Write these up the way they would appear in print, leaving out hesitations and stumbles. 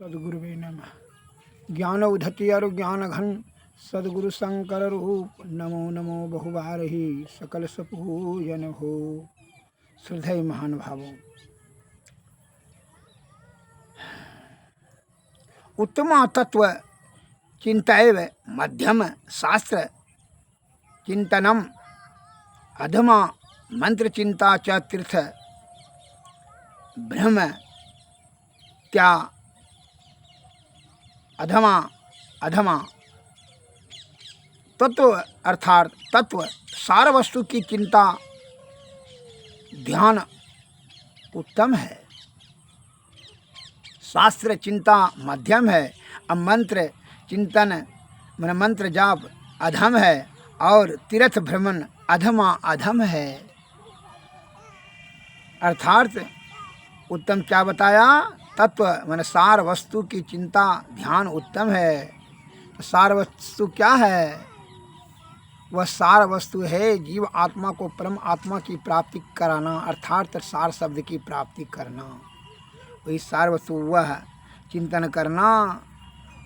सदगुरुवे नमः। ज्ञान उधति और ज्ञान घन सदगुरु शंकर रूप नमो नमो बहुबारही सकल सपूजन हो। श्रद्धेय महान भावों, उत्तम तत्व चिंतैव मध्यम शास्त्र चिंतनम अधमा मंत्र चिंता च तीर्थ ब्रह्म त्या अधमा अधमा तत्व अर्थात तत्व सार वस्तु की चिंता ध्यान उत्तम है, शास्त्र चिंता मध्यम है, अब मंत्र चिंतन मन मंत्र जाप अधम है और तीर्थ भ्रमण अधमा अधम है। अर्थात उत्तम क्या बताया? तत्व मन सार वस्तु की चिंता ध्यान उत्तम है। सार वस्तु क्या है? वह सार वस्तु है जीव आत्मा को परम आत्मा की प्राप्ति कराना, अर्थात सार शब्द की प्राप्ति करना। वही सार वस्तु वह चिंतन करना,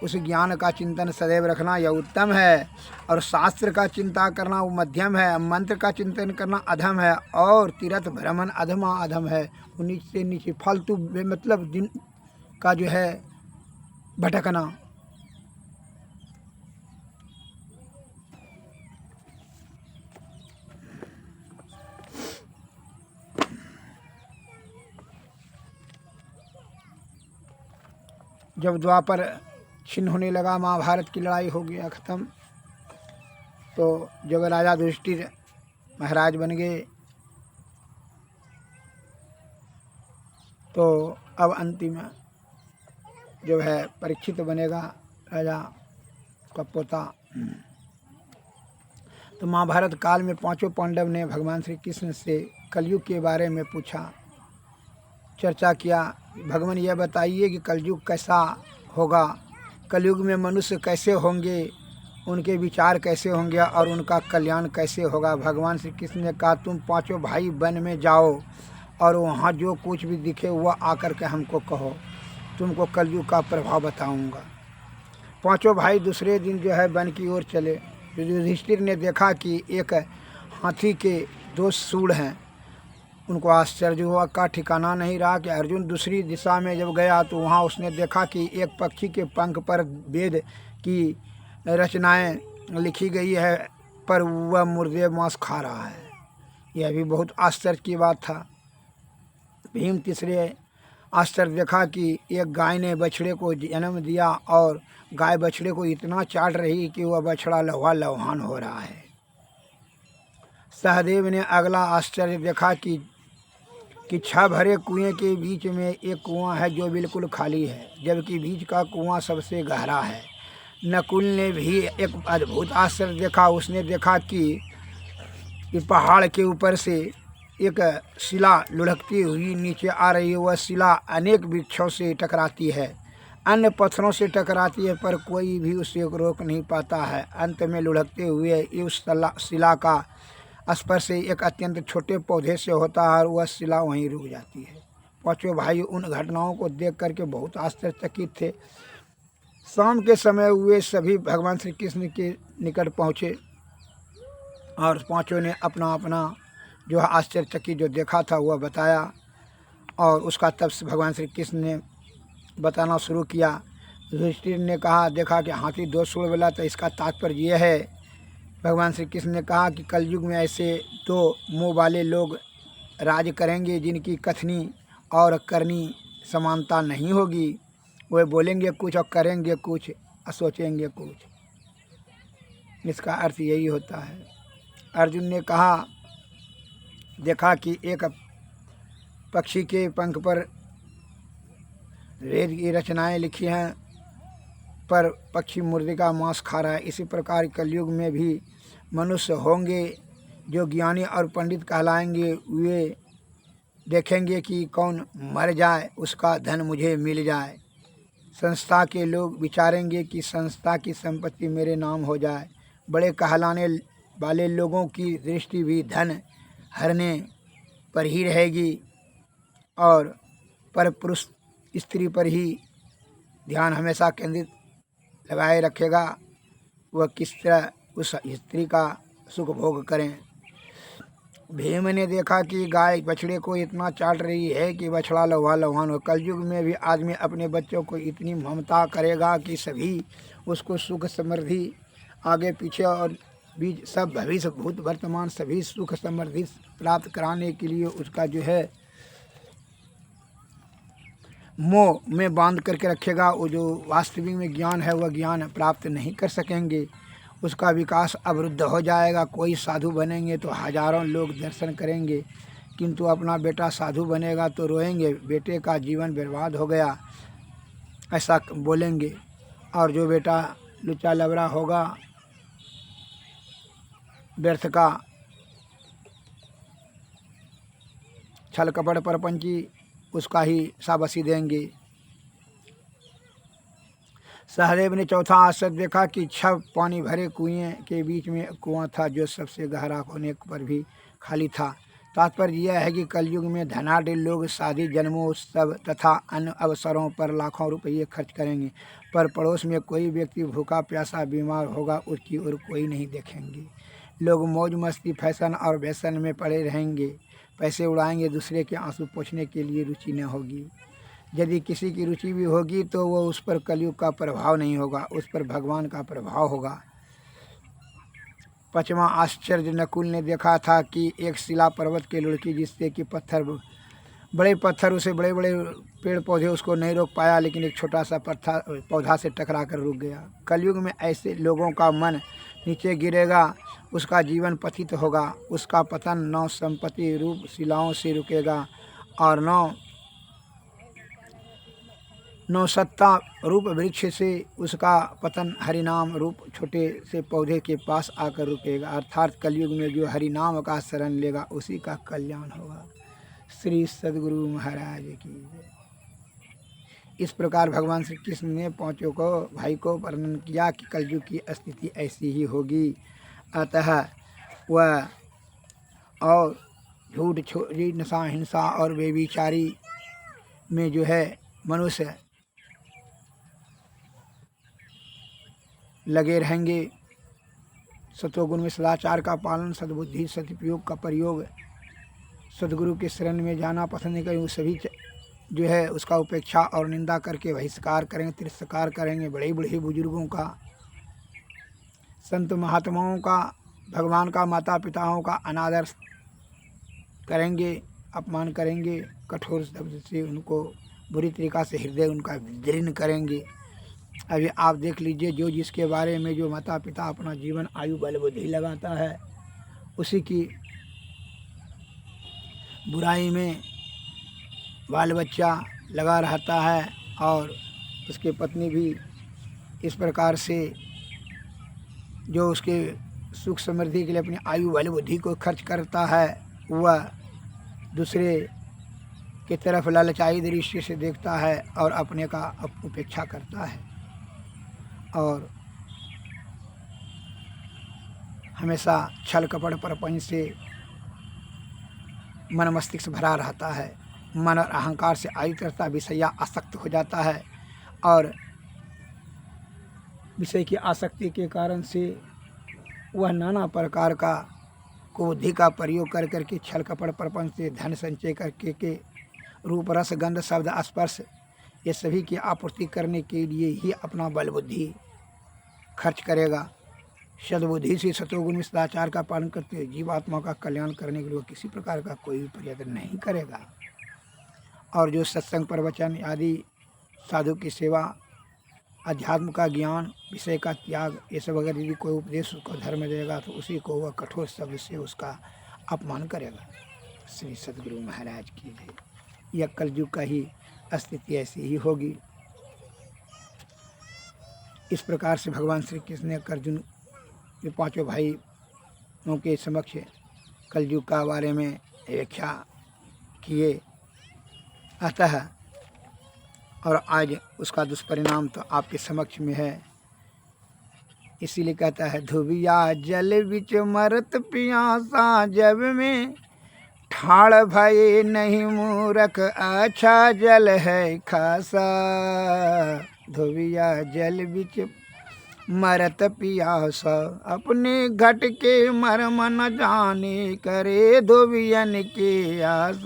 उस ज्ञान का चिंतन सदैव रखना यह उत्तम है। और शास्त्र का चिंता करना वो मध्यम है, मंत्र का चिंतन करना अधम है और तीर्थ भ्रमण अधमा अधम है। वो नीचे नीचे फालतू मतलब दिन का जो है भटकना। जब द्वापर छिन्न होने लगा, महाभारत की लड़ाई हो गया ख़त्म, तो जब राजा युधिष्ठिर महाराज बन गए तो अब अंतिम जो है परीक्षित बनेगा राजा का पोता। तो महाभारत काल में पांचों पांडव ने भगवान श्री कृष्ण से कलयुग के बारे में पूछा, चर्चा किया। भगवान यह बताइए कि कलयुग कैसा होगा, कलयुग में मनुष्य कैसे होंगे, उनके विचार कैसे होंगे और उनका कल्याण कैसे होगा। भगवान श्री कृष्ण ने कहा, तुम पांचों भाई वन में जाओ और वहाँ जो कुछ भी दिखे वह आकर के हमको कहो, तुमको कलयुग का प्रभाव बताऊंगा। पांचों भाई दूसरे दिन जो है वन की ओर चले। युधिष्ठिर ने देखा कि एक हाथी के दो सूंड हैं। उनको आश्चर्य हुआ का ठिकाना नहीं रहा कि अर्जुन दूसरी दिशा में जब गया तो वहाँ उसने देखा कि एक पक्षी के पंख पर वेद की रचनाएं लिखी गई है, पर वह मुर्दे मांस खा रहा है। यह भी बहुत आश्चर्य की बात था। भीम तीसरे आश्चर्य देखा कि एक गाय ने बछड़े को जन्म दिया और गाय बछड़े को इतना चाट रही कि वह बछड़ा लहवा लवहान हो रहा है। सहदेव ने अगला आश्चर्य देखा कि 6 भरे कुएं के बीच में एक कुआं है जो बिल्कुल खाली है, जबकि बीच का कुआं सबसे गहरा है। नकुल ने भी एक अद्भुत आश्चर्य देखा। उसने देखा कि पहाड़ के ऊपर से एक शिला लुढ़कती हुई नीचे आ रही है। वह शिला अनेक वृक्षों से टकराती है, अन्य पत्थरों से टकराती है, पर कोई भी उसे रोक नहीं पाता है। अंत में लुढ़कते हुए उस शिला का स्पर्श एक अत्यंत छोटे पौधे से होता है और वह शिला वहीं रुक जाती है। पांचों भाई उन घटनाओं को देख करके बहुत आश्चर्यचकित थे। शाम के समय वे सभी भगवान श्री कृष्ण के निकट पहुँचे और पांचों ने अपना अपना जो आश्चर्यचकित जो देखा था वह बताया। और उसका तब से भगवान श्री कृष्ण ने बताना शुरू किया। युधिष्ठिर ने कहा, देखा कि हाथी दो सूंड वाला, तो इसका तात्पर्य यह है। भगवान श्री कृष्ण ने कहा कि कलयुग में ऐसे दो मुँह वाले लोग राज करेंगे जिनकी कथनी और करनी समानता नहीं होगी। वे बोलेंगे कुछ और करेंगे कुछ और सोचेंगे कुछ। इसका अर्थ यही होता है। अर्जुन ने कहा, देखा कि एक पक्षी के पंख पर वेद की रचनाएं लिखी हैं, पर पक्षी मुर्दे का मांस खा रहा है। इसी प्रकार कलयुग में भी मनुष्य होंगे जो ज्ञानी और पंडित कहलाएंगे। वे देखेंगे कि कौन मर जाए उसका धन मुझे मिल जाए। संस्था के लोग विचारेंगे कि संस्था की संपत्ति मेरे नाम हो जाए। बड़े कहलाने वाले लोगों की दृष्टि भी धन हरने पर ही रहेगी और पर पुरुष स्त्री पर ही ध्यान हमेशा केंद्रित लगाए रखेगा, वह किस तरह उस स्त्री का सुख भोग करें। भीम ने देखा कि गाय बछड़े को इतना चाट रही है कि बछड़ा लौहान हो। कलयुग में भी आदमी अपने बच्चों को इतनी ममता करेगा कि सभी उसको सुख समृद्धि आगे पीछे और बीच सब भविष्य भूत वर्तमान सभी सुख समृद्धि प्राप्त कराने के लिए उसका जो है मोह में बांध करके रखेगा। वो जो वास्तविक में ज्ञान है वह ज्ञान प्राप्त नहीं कर सकेंगे, उसका विकास अवरुद्ध हो जाएगा। कोई साधु बनेंगे तो हजारों लोग दर्शन करेंगे, किंतु अपना बेटा साधु बनेगा तो रोएंगे, बेटे का जीवन बर्बाद हो गया ऐसा बोलेंगे। और जो बेटा लुच्चा लबड़ा होगा व्यर्थ का छल कपट परपंची उसका ही शाबाशी देंगे। सहदेव ने चौथा आश्चर्य देखा कि 6 पानी भरे कुएं के बीच में कुआं था जो सबसे गहरा होने पर भी खाली था। तात्पर्य यह है कि कलयुग में धनाढ़ लोग शादी जन्मोत्सव तथा अन्य अवसरों पर लाखों रुपये खर्च करेंगे, पर पड़ोस में कोई व्यक्ति भूखा प्यासा बीमार होगा उसकी ओर कोई नहीं देखेंगे। लोग मौज मस्ती फैशन और व्यसन में पड़े रहेंगे, पैसे उड़ाएंगे, दूसरे के आंसू पोंछने के लिए रुचि न होगी। यदि किसी की रुचि भी होगी तो वो उस पर कलयुग का प्रभाव नहीं होगा, उस पर भगवान का प्रभाव होगा। 5वां आश्चर्य नकुल ने देखा था कि एक शिला पर्वत की लुढ़की जिससे कि बड़े पत्थर उसे बड़े बड़े पेड़ पौधे उसको नहीं रोक पाया, लेकिन एक छोटा सा पौधा से टकरा कर रुक गया। कलयुग में ऐसे लोगों का मन नीचे गिरेगा, उसका जीवन पतित होगा, उसका पतन 9 संपत्ति रूप शिलाओं से रुकेगा और 9 सत्ता रूप वृक्ष से उसका पतन हरिनाम रूप छोटे से पौधे के पास आकर रुकेगा। अर्थात कलयुग में जो हरिनाम का शरण लेगा उसी का कल्याण होगा। श्री सद्गुरु महाराज की जय। इस प्रकार भगवान श्री कृष्ण ने 5 भाई को वर्णन किया कि कलयुग की स्थिति ऐसी ही होगी। अतः वह और झूठ चोरी नशा हिंसा और बेविचारी में जो है मनुष्य लगे रहेंगे। सतोगुण में सदाचार का पालन, सद्बुद्धि सदुपयोग का प्रयोग, सदगुरु के शरण में जाना पसंद नहीं करेंगे, सभी जो है उसका उपेक्षा और निंदा करके बहिष्कार करेंगे, तिरस्कार करेंगे। बड़े बड़े बुजुर्गों का, संत महात्माओं का, भगवान का, माता पिताओं का अनादर करेंगे, अपमान करेंगे, कठोर शब्द से उनको बुरी तरीक़ा से हृदय उनका जीर्ण करेंगे। अभी आप देख लीजिए, जो जिसके बारे में जो माता पिता अपना जीवन आयु बल बुद्धि लगाता है उसी की बुराई में बाल बच्चा लगा रहता है, और उसके पत्नी भी इस प्रकार से जो उसके सुख समृद्धि के लिए अपनी आयु बल बुद्धि को खर्च करता है वह दूसरे की तरफ लालचाई दृष्टि से देखता है और अपने का उपेक्षा करता है और हमेशा छल कपट परपंच से मन मस्तिष्क भरा रहता है। मन और अहंकार से आयतरता विषया आसक्त हो जाता है और विषय की आसक्ति के कारण से वह नाना प्रकार का कुबुद्धि का प्रयोग कर करके छल कपट प्रपंच से धन संचय करके के रूप रस गंध शब्द स्पर्श ये सभी की आपूर्ति करने के लिए ही अपना बल बुद्धि खर्च करेगा। सद्बुद्धि से सतोगुण में सदाचार का पालन करते हुए जीवात्मा का कल्याण करने के लिए किसी प्रकार का कोई प्रयत्न नहीं करेगा। और जो सत्संग प्रवचन आदि साधु की सेवा, अध्यात्म का ज्ञान, विषय का त्याग, ये सब अगर यदि कोई उपदेश उसको धर्म देगा तो उसी को वह कठोर शब्द से उसका अपमान करेगा। श्री सद्गुरु महाराज की जय। यह कलयुग का ही स्थिति ऐसी ही होगी। इस प्रकार से भगवान श्री कृष्ण ने अर्जुन के 5 भाइयों के समक्ष कलयुग का बारे में व्याख्या किए। अतः और आज उसका दुष्परिणाम तो आपके समक्ष में है। इसीलिए कहता है, धुबिया जल बिच मरत पियासा, जब में ठाड़ भये नहीं मूरख, अच्छा जल है खासा। धोबिया जल बिच मरत पियास, अपने घट के मर्म न जाने, करे धोबियन के आस।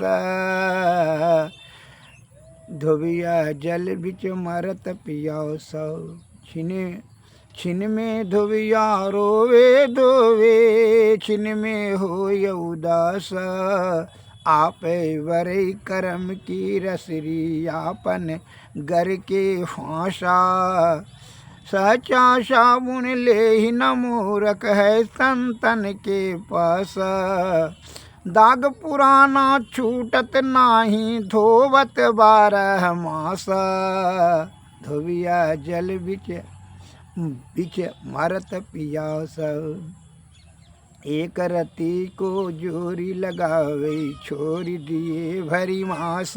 धोबिया जल बिच मरत पियास, छिन में धोबिया रोवे धोवे, छिन में होय उदास। आपे वरै करम की रसरी, आपन गर के फांसा। सचा साबुन ले ही न मूरख है संतन के पास, दाग पुराना छूटत नाही, धोवत 12 मास। धोबिया जल बिच मरत पियास, एक रति को जोरी लगावे, छोड़ दिए भरी मास।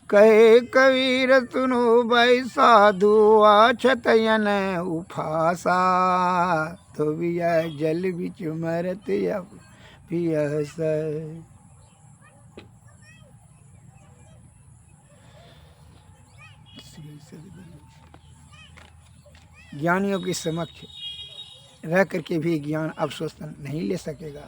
कहे कबीर सुनो भाई साधु, आछतयन उफासा। धोबिया जल बिच मरत पियास। ज्ञानियों के समक्ष रह करके भी ज्ञान अवशोषण नहीं ले सकेगा,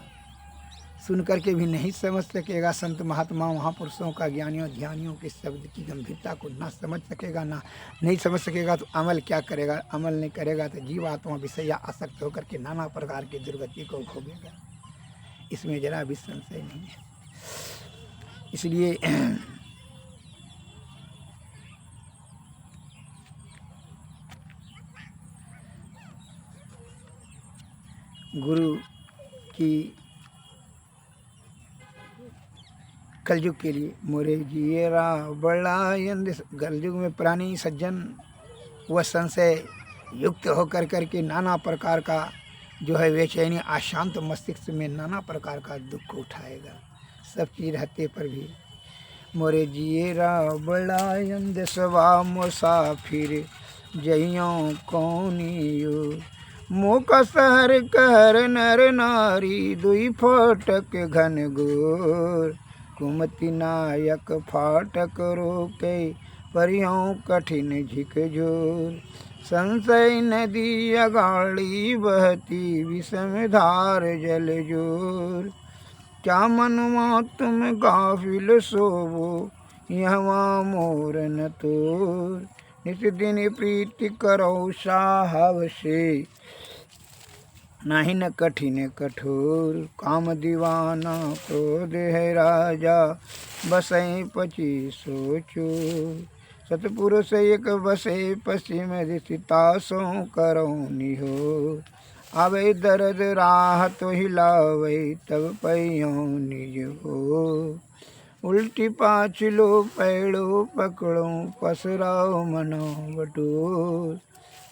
सुन करके भी नहीं समझ सकेगा। संत महात्मा महापुरुषों का, ज्ञानियों ध्यानियों के शब्द की गंभीरता को ना समझ सकेगा, ना नहीं समझ सकेगा तो अमल क्या करेगा। अमल नहीं करेगा तो जीवात्मा विषय आसक्त होकर के नाना प्रकार की दुर्गति को भोगेगा। इसमें जरा भी संशय नहीं है। इसलिए गुरु की कलयुग के लिए मोरे जियरा बड़ा कलयुग में प्राणी सज्जन वह संशय युक्त होकर करके नाना प्रकार का जो है बेचैनी, अशांत मस्तिष्क में नाना प्रकार का दुख उठाएगा। सब चीज रहते पर भी मोरे जियरा बड़ा सवा मुसाफिर, जइयों कौनियो मोका सहर कहर नर नारी, दुई फाटक घन घोर। कुमति नायक फाटक रोके, परियों कठिन झिकझोर। संशय नदी अगाड़ी बहती, विषम धार जल जोर। क्या मनुआ तुम गाफिल सोवो, यहाँ मोर न तोर। नित दिन प्रीति करो साहब से, नहीं न कठिन कठोर। काम दीवाना क्रोध है राजा, बसै पची सोचो। सतपुरुष एक बसे पश्चिम दिशतासों करो निहो। आवे दर्द राह तो हिलावे, तब पैयों निज हो। उल्टी पाँचलो पैड़ो पकड़ो, पसराओ मनो बटोर।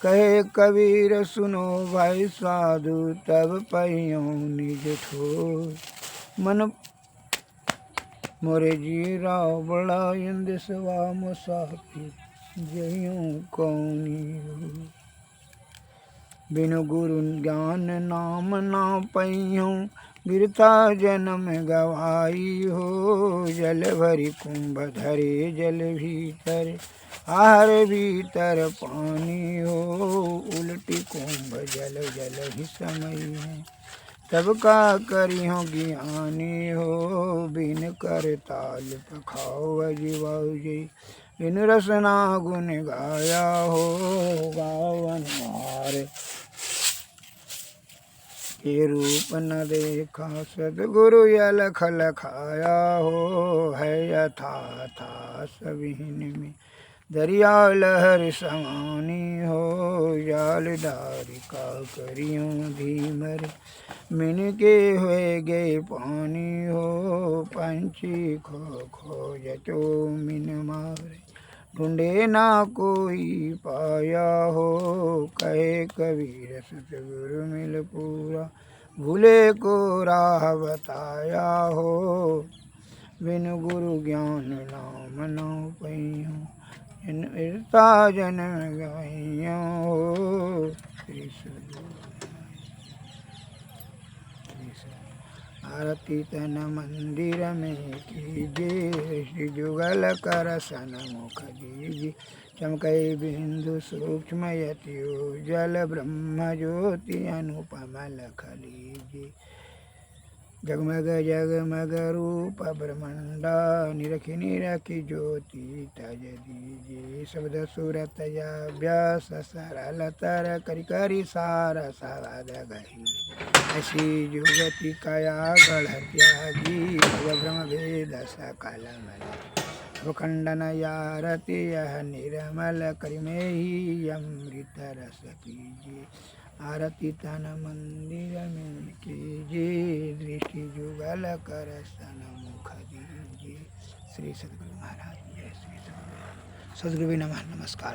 कहे कबीर सुनो भाई साधु, तब पैयों निज ठोर। मन मोरे जीरा बड़ा सवा मुसाफिर, जइयों कौनियो। बिनु गुरु ज्ञान नाम ना पैयों, बिरथा जन्म गवाई हो। जल भरी कुंभ धरे जल भीतर, आहार भीतर पानी हो। उल्टी कुंभ जल जल ही समय है, तब का करी हो ज्ञानी हो। बिन कर ताल पखाओ अजीवाऊ जी, बिन रसना गुण गाया हो। गावन मार ये रूप न देखा, सदगुरु यलख लखाया हो। है यथा था सबिन में, दरिया लहर समानी हो। जालदारी का करियों धीमर, मिन के हुए गए पानी हो। पंछी खो खो जचो मिन मारे, ढूंढे ना कोई पाया हो। कहे कबीर सतगुरु मिल पूरा, भूले को राह बताया हो। बिन गुरु ज्ञान नाम ना पैयो, जन्म गवैया हो। आरती तन मंदिर में कीजिए, श्री जुगल कर सन मुख दीजिए। चमकई बिंदु सूक्ष्म यति जल ब्रह्म ज्योति अनुपम लख लीजे जगमग जगमग रूप ब्रह्मंडा निरखी निरखी ज्योति तज दीजे शब्द सूरत व्यास सरल तर करि करि सार सवाद गही ऐसी जुगति कया गढ़ त्यागी भव ब्रह्म वेद सकल मल खंडन यारति यह निर्मल करिमे ही अमृत रस पीजे आरती तन मंदिर में कीजिए दृष्टि जुगल कर सन मुख दीजिए। श्री सद्गुरु महाराज जय श्री सद्गुरु। सद्गुरु नमः। नमस्कार।